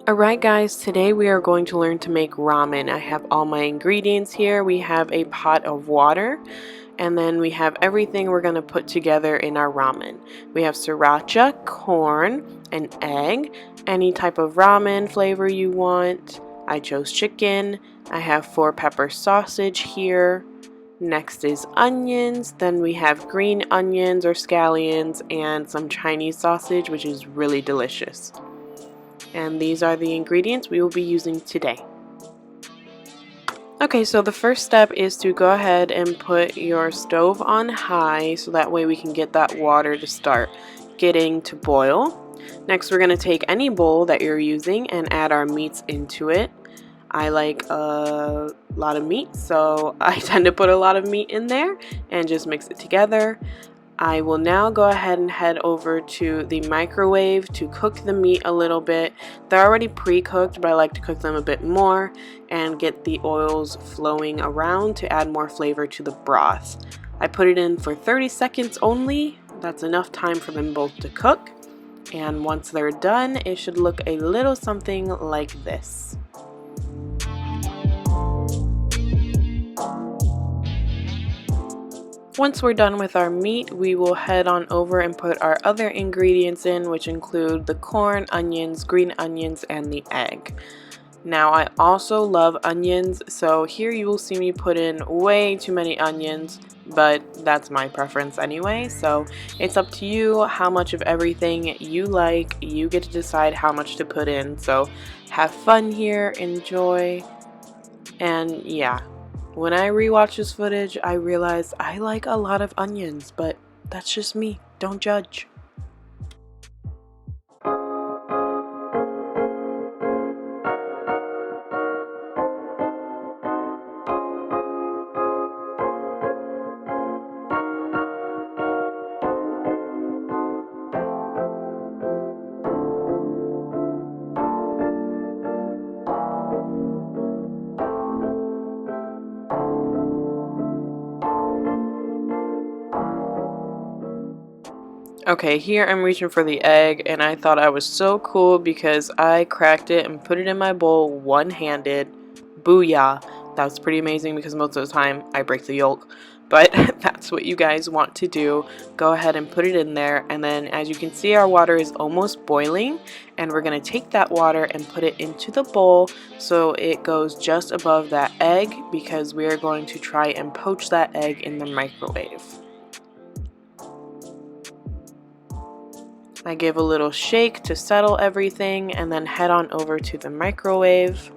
Alright guys, today we are going to learn to make ramen. I have all my ingredients here. We have a pot of water, and then we have everything we're going to put together in our ramen. We have sriracha, corn, an egg, any type of ramen flavor you want. I chose chicken. I have 4-pepper sausage here. Next is onions, then we have green onions or scallions, and some Chinese sausage, which is really delicious. And these are the ingredients we will be using today. Okay, so the first step is to go ahead and put your stove on high so that way we can get that water to start getting to boil. Next, we're going to take any bowl that you're using and add our meats into it. I like a lot of meat, so I tend to put a lot of meat in there and just mix it together. I will now go ahead and head over to the microwave to cook the meat a little bit. They're already pre-cooked, but I like to cook them a bit more and get the oils flowing around to add more flavor to the broth. I put it in for 30 seconds only. That's enough time for them both to cook. And once they're done, it should look a little something like this. Once we're done with our meat, we will head on over and put our other ingredients in, which include the corn, onions, green onions, and the egg. Now, I also love onions, so here you will see me put in way too many onions, but that's my preference anyway, so it's up to you how much of everything you like. You get to decide how much to put in, so have fun here, enjoy, and yeah. When I rewatch this footage, I realized I like a lot of onions, but that's just me. Don't judge. Okay, here I'm reaching for the egg, and I thought I was so cool because I cracked it and put it in my bowl one-handed. Booyah! That was pretty amazing because most of the time I break the yolk. But that's what you guys want to do. Go ahead and put it in there, and then as you can see, our water is almost boiling, and we're going to take that water and put it into the bowl so it goes just above that egg because we are going to try and poach that egg in the microwave. I give a little shake to settle everything and then head on over to the microwave.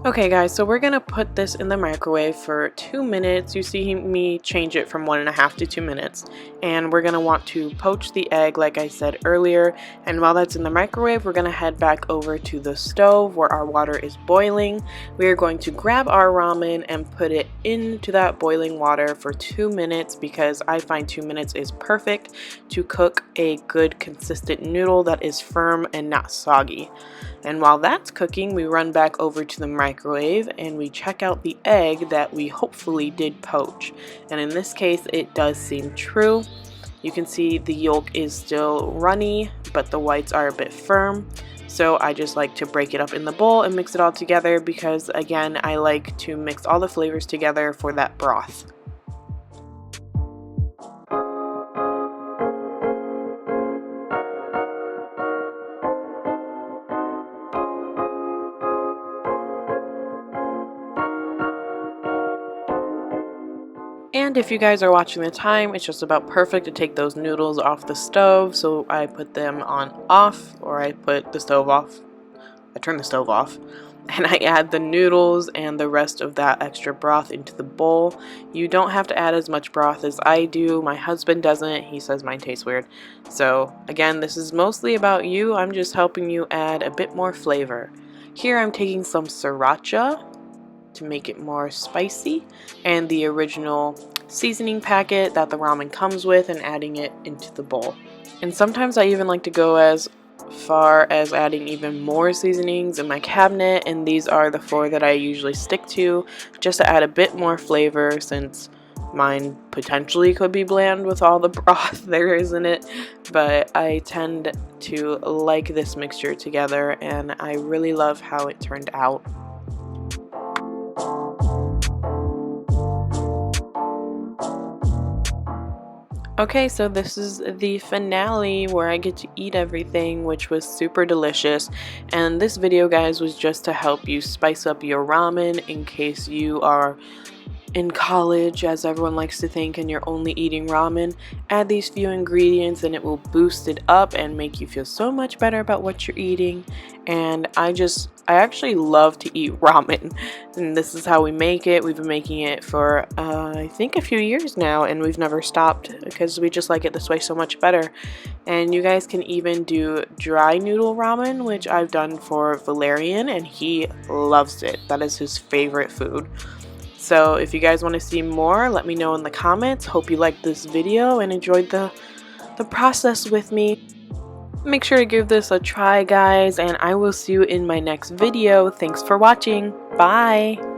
Okay guys, so we're gonna put this in the microwave for 2 minutes. You see me change it from 1.5 to 2 minutes. And we're gonna want to poach the egg like I said earlier. And while that's in the microwave, we're gonna head back over to the stove where our water is boiling. We are going to grab our ramen and put it into that boiling water for 2 minutes because I find 2 minutes is perfect to cook a good consistent noodle that is firm and not soggy. And while that's cooking, we run back over to the microwave and we check out the egg that we hopefully did poach. And in this case, it does seem true. You can see the yolk is still runny, but the whites are a bit firm. So I just like to break it up in the bowl and mix it all together because, again, I like to mix all the flavors together for that broth. And if you guys are watching the time, it's just about perfect to take those noodles off the stove. So I put them on off, or I put the stove off. I turn the stove off. And I add the noodles and the rest of that extra broth into the bowl. You don't have to add as much broth as I do. My husband doesn't. He says mine tastes weird. So again, this is mostly about you. I'm just helping you add a bit more flavor. Here I'm taking some sriracha to make it more spicy, and the original seasoning packet that the ramen comes with and adding it into the bowl. And sometimes I even like to go as far as adding even more seasonings in my cabinet, and these are the 4 that I usually stick to just to add a bit more flavor, since mine potentially could be bland with all the broth there is in it, but I tend to like this mixture together and I really love how it turned out. Okay, so this is the finale where I get to eat everything, which was super delicious. And this video, guys, was just to help you spice up your ramen in case you are in college, as everyone likes to think, and you're only eating ramen. Add these few ingredients and it will boost it up and make you feel so much better about what you're eating. And I actually love to eat ramen, and this is how we make it. We've been making it for I think a few years now, and we've never stopped because we just like it this way so much better. And you guys can even do dry noodle ramen, which I've done for Valerian, and he loves it. That is his favorite food. So if you guys want to see more, let me know in the comments. Hope you liked this video and enjoyed the process with me. Make sure to give this a try, guys, and I will see you in my next video. Thanks for watching. Bye!